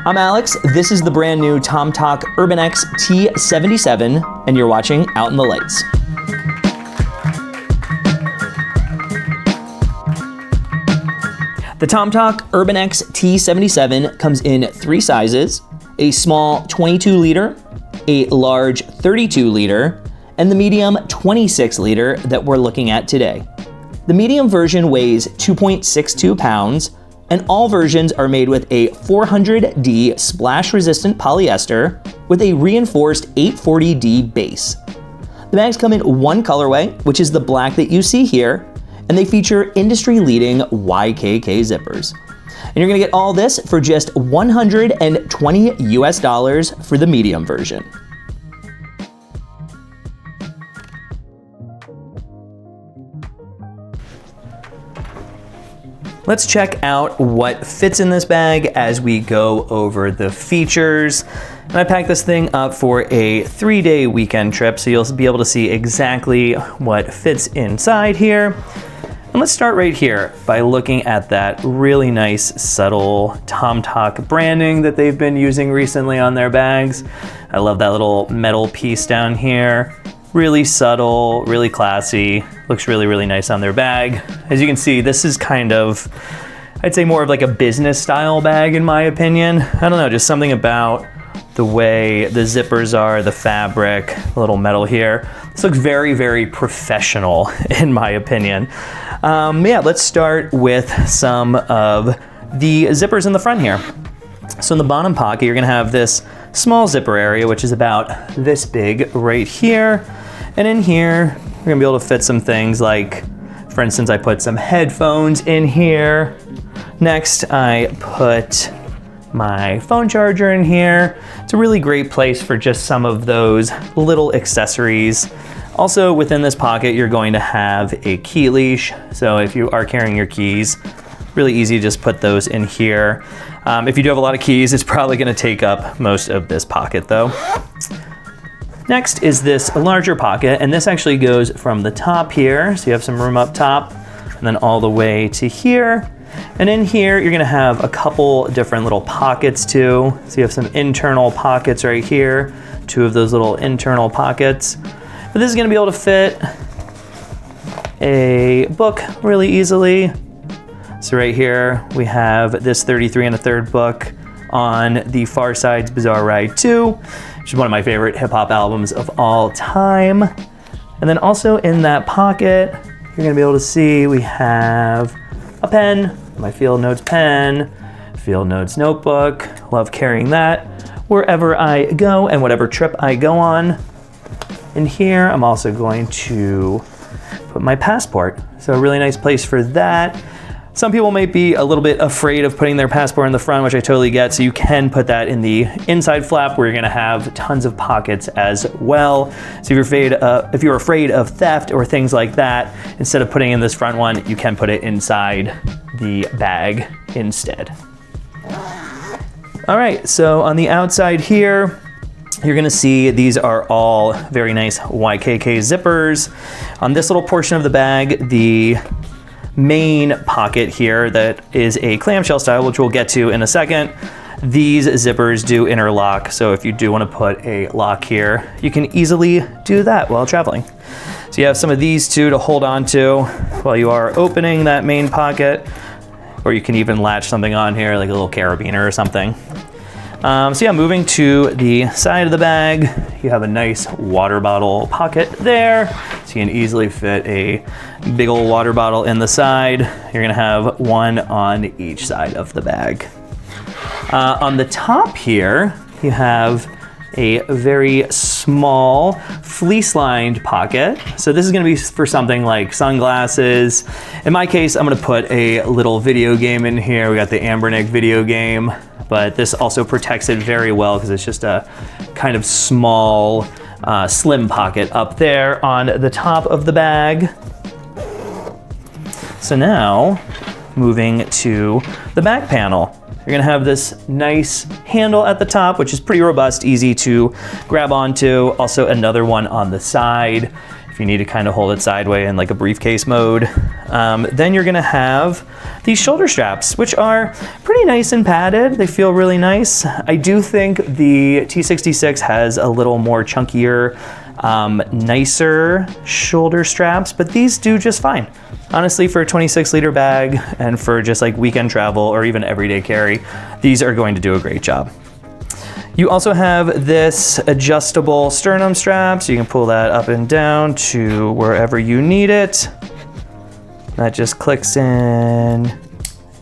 I'm Alex, this is the brand new Tomtoc UrbanEX T77, and you're watching Out in the Lights. The Tomtoc UrbanEX T77 comes in 3 sizes: a small 22 liter, a large 32 liter, and the medium 26 liter that we're looking at today. The medium version weighs 2.62 pounds, and all versions are made with a 400D splash-resistant polyester with a reinforced 840D base. The bags come in one colorway, which is the black that you see here, and they feature industry-leading YKK zippers. And you're gonna get all this for just $120 US for the medium version. Let's check out what fits in this bag as we go over the features. And I packed this thing up for a 3-day weekend trip, so you'll be able to see exactly what fits inside here. And let's start right here by looking at that really nice, subtle Tomtoc branding that they've been using recently on their bags. I love that little metal piece down here. Really subtle, really classy, looks really, really nice on their bag. As you can see, this is kind of, I'd say more of like a business style bag in my opinion. I don't know, just something about the way the zippers are, the fabric, the little metal here. This looks very, very professional in my opinion. Yeah, let's start with some of the zippers in the front here. So in the bottom pocket, you're gonna have this small zipper area, which is about this big right here. And in here, you're gonna be able to fit some things like, for instance, I put some headphones in here. Next, I put my phone charger in here. It's a really great place for just some of those little accessories. Also within this pocket, you're going to have a key leash. So if you are carrying your keys, really easy to just put those in here. If you do have a lot of keys, it's probably gonna take up most of this pocket though. Next is this larger pocket, and this actually goes from the top here, so you have some room up top, and then all the way to here. And in here, you're gonna have a couple different little pockets too. So you have some internal pockets right here, 2 of those little internal pockets. But this is gonna be able to fit a book really easily. So right here, we have this 33 1/3 book on the Far Side's Bizarre Ride 2, which is one of my favorite hip hop albums of all time. And then also in that pocket, you're gonna be able to see we have a pen, my Field Notes pen, Field Notes notebook. Love carrying that wherever I go and whatever trip I go on. In here, I'm also going to put my passport. So a really nice place for that. Some people might be a little bit afraid of putting their passport in the front, which I totally get. So you can put that in the inside flap where you're gonna have tons of pockets as well. So if you're afraid of theft or things like that, instead of putting in this front one, you can put it inside the bag instead. All right, so on the outside here, you're gonna see these are all very nice YKK zippers. On this little portion of the bag, the main pocket here that is a clamshell style, which we'll get to in a second, these zippers do interlock. So if you do want to put a lock here, you can easily do that while traveling. So you have some of these two to hold on to while you are opening that main pocket, or you can even latch something on here like a little carabiner or something. So yeah, moving to the side of the bag, you have a nice water bottle pocket there. So you can easily fit a big old water bottle in the side. You're gonna have one on each side of the bag. On the top here, you have a very small fleece-lined pocket. So this is gonna be for something like sunglasses. In my case, I'm gonna put a little video game in here. We got the NRBQ video game, but this also protects it very well because it's just a kind of small, slim pocket up there on the top of the bag. So now, moving to the back panel. You're gonna have this nice handle at the top, which is pretty robust, easy to grab onto. Also another one on the side. If if you need to kind of hold it sideways in like a briefcase mode. Then you're gonna have these shoulder straps, which are pretty nice and padded. They feel really nice. I do think the T76 has a little more chunkier, nicer shoulder straps, but these do just fine. Honestly, for a 26-liter bag and for just like weekend travel or even everyday carry, these are going to do a great job. You also have this adjustable sternum strap, so you can pull that up and down to wherever you need it. That just clicks in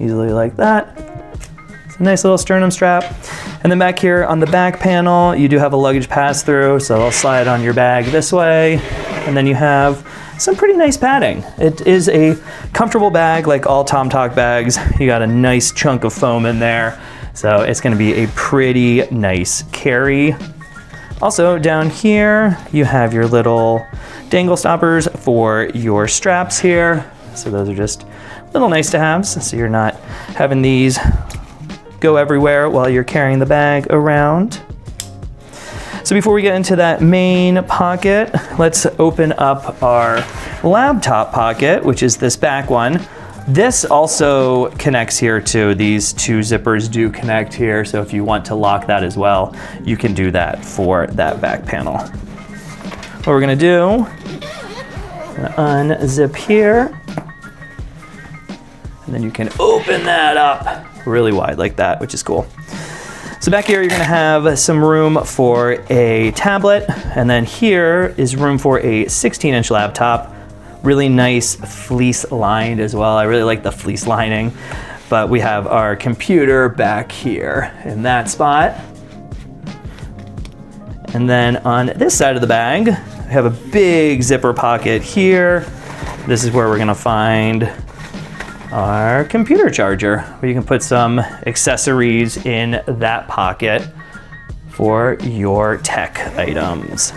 easily like that. It's a nice little sternum strap. And then back here on the back panel, you do have a luggage pass-through, so it'll slide on your bag this way. And then you have some pretty nice padding. It is a comfortable bag like all Tomtoc bags. You got a nice chunk of foam in there. So it's gonna be a pretty nice carry. Also down here, you have your little dangle stoppers for your straps here. So those are just little nice to haves. So you're not having these go everywhere while you're carrying the bag around. So before we get into that main pocket, let's open up our laptop pocket, which is this back one. This also connects here too. These two zippers do connect here, so if you want to lock that as well, you can do that for that back panel. What we're gonna do, unzip here, and then you can open that up really wide like that, which is cool. So back here, you're gonna have some room for a tablet, and then here is room for a 16-inch laptop. Really nice fleece lined as well. I really like the fleece lining, but we have our computer back here in that spot. And then on this side of the bag, we have a big zipper pocket here. This is where we're gonna find our computer charger, where you can put some accessories in that pocket for your tech items.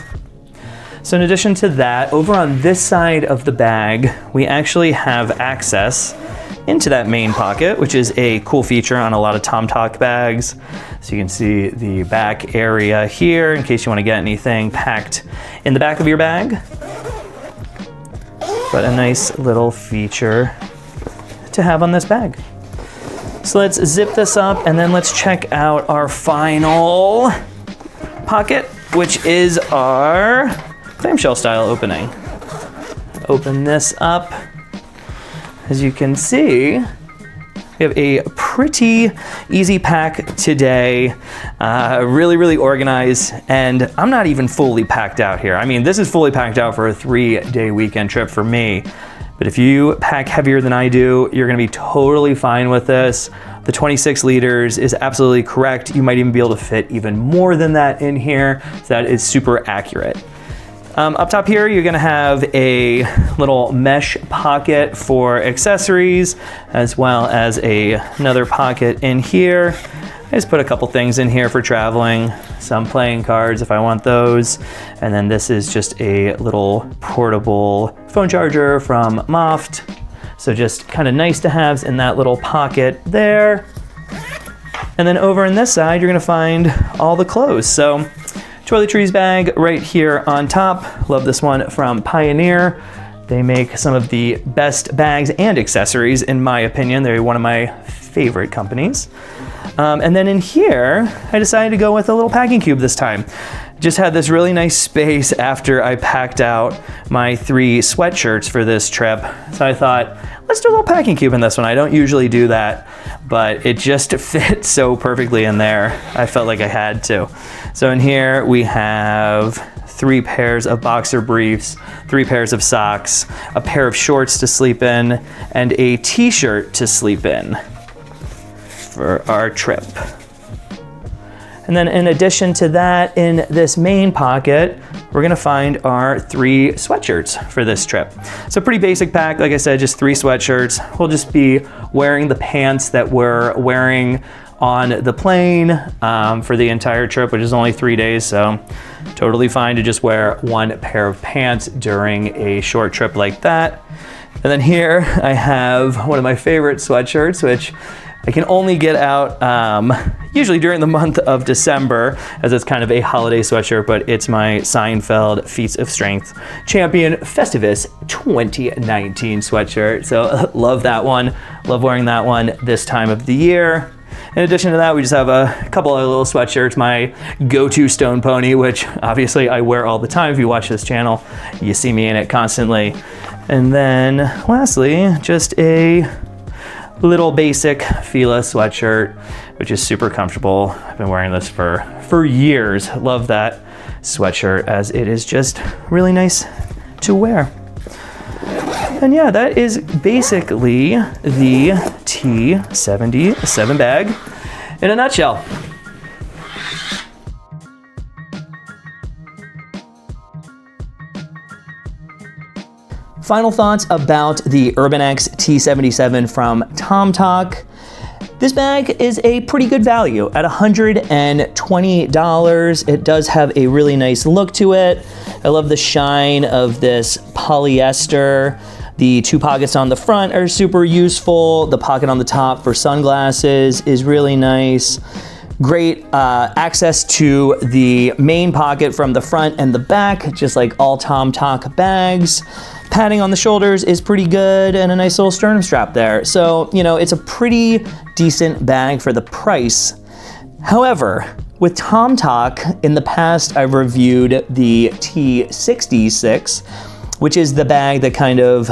So in addition to that, over on this side of the bag, we actually have access into that main pocket, which is a cool feature on a lot of Tomtoc bags. So you can see the back area here in case you want to get anything packed in the back of your bag. But a nice little feature to have on this bag. So let's zip this up and then let's check out our final pocket, which is our clamshell style opening. Open this up. As you can see, we have a pretty easy pack today. Really organized, and I'm not even fully packed out here. I mean, this is fully packed out for a 3-day weekend trip for me. But if you pack heavier than I do, you're gonna be totally fine with this. The 26 liters is absolutely correct. You might even be able to fit even more than that in here. So that is super accurate. Up top here, you're gonna have a little mesh pocket for accessories, as well as another pocket in here. I just put a couple things in here for traveling, some playing cards if I want those. And then this is just a little portable phone charger from Moft. So just kind of nice to haves in that little pocket there. And then over on this side, you're gonna find all the clothes. So toiletries bag right here on top. Love this one from Pioneer. They make some of the best bags and accessories, in my opinion. They're one of my favorite companies. And then in here, I decided to go with a little packing cube this time. Just had this really nice space after I packed out my 3 sweatshirts for this trip. So I thought, let's do a little packing cube in this one. I don't usually do that, but it just fit so perfectly in there. I felt like I had to. So in here we have 3 pairs of boxer briefs, 3 pairs of socks, a pair of shorts to sleep in, and a t-shirt to sleep in for our trip. And then in addition to that, in this main pocket, we're gonna find our 3 sweatshirts for this trip. So pretty basic pack, like I said, just 3 sweatshirts. We'll just be wearing the pants that we're wearing on the plane for the entire trip, which is only 3 days, so totally fine to just wear 1 pair of pants during a short trip like that. And then here I have one of my favorite sweatshirts, which I can only get out, usually during the month of December, as it's kind of a holiday sweatshirt, but it's my Seinfeld Feats of Strength Champion Festivus 2019 sweatshirt. So love that one. Love wearing that one this time of the year. In addition to that, we just have a couple of little sweatshirts. My go-to Stone Pony, which obviously I wear all the time. If you watch this channel, you see me in it constantly. And then lastly, just a little basic Fila sweatshirt, which is super comfortable. I've been wearing this for years. Love that sweatshirt as it is just really nice to wear. And yeah, that is basically the T77 bag in a nutshell. Final thoughts about the UrbanEX T77 from Tomtoc. This bag is a pretty good value at $120. It does have a really nice look to it. I love the shine of this polyester. The two pockets on the front are super useful. The pocket on the top for sunglasses is really nice. Great access to the main pocket from the front and the back, just like all Tomtoc bags. Padding on the shoulders is pretty good and a nice little sternum strap there. So, you know, it's a pretty decent bag for the price. However, with Tomtoc, in the past I've reviewed the T66, which is the bag that kind of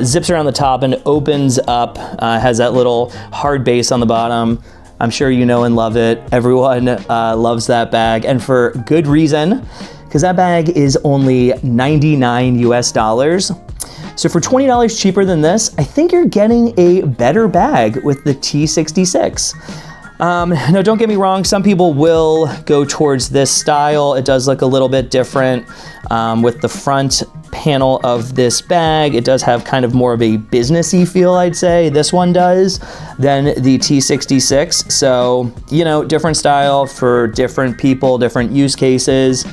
zips around the top and opens up, has that little hard base on the bottom. I'm sure you know and love it. Everyone loves that bag, and for good reason, because that bag is only $99 US. So for $20 cheaper than this, I think you're getting a better bag with the T66. Now don't get me wrong, some people will go towards this style. It does look a little bit different with the front panel of this bag. It does have kind of more of a businessy feel, I'd say, this one does, than the T66. So, you know, different style for different people, different use cases.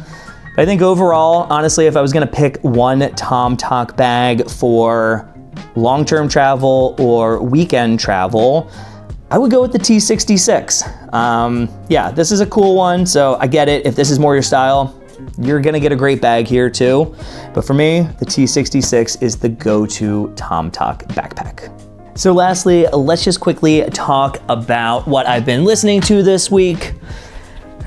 I think overall, honestly, if I was gonna pick one Tomtoc bag for long-term travel or weekend travel, I would go with the T66. Yeah, this is a cool one, so I get it. If this is more your style, you're gonna get a great bag here too. But for me, the T66 is the go-to Tomtoc backpack. So lastly, let's just quickly talk about what I've been listening to this week.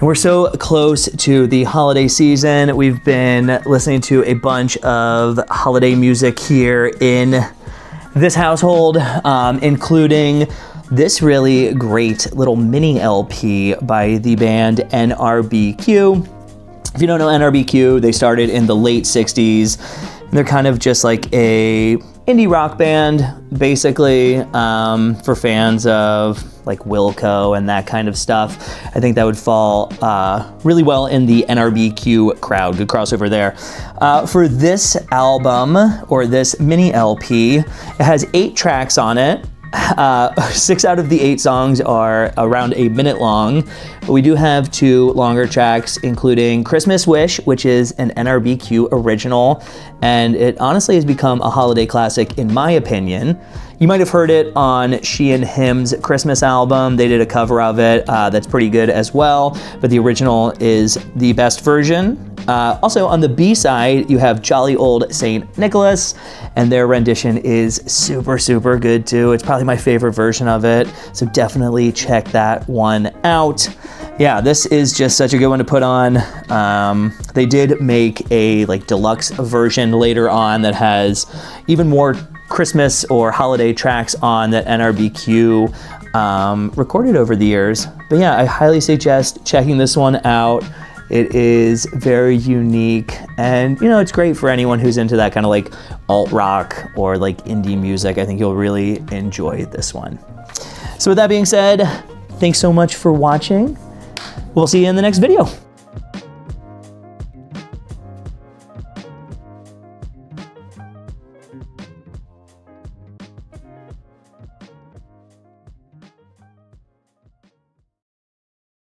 We're so close to the holiday season. We've been listening to a bunch of holiday music here in this household, including this really great little mini LP by the band NRBQ. If you don't know NRBQ, they started in the late 60s. And they're kind of just like a indie rock band, basically, for fans of like Wilco and that kind of stuff. I think that would fall really well in the NRBQ crowd. Good crossover there. For this album, or this mini LP, it has 8 tracks on it. 6 out of the 8 songs are around a minute long, but we do have 2 longer tracks, including Christmas Wish, which is an NRBQ original, and it honestly has become a holiday classic in my opinion. You might have heard it on She and Him's Christmas album. They did a cover of it that's pretty good as well, but the original is the best version. Also on the B-side, you have Jolly Old Saint Nicholas, and their rendition is super, super good too. It's probably my favorite version of it, so definitely check that one out. Yeah, this is just such a good one to put on. They did make a like deluxe version later on that has even more Christmas or holiday tracks on that NRBQ recorded over the years. But yeah, I highly suggest checking this one out. It is very unique, and you know, it's great for anyone who's into that kind of like alt rock or like indie music. I think you'll really enjoy this one. So with that being said, thanks so much for watching. We'll see you in the next video.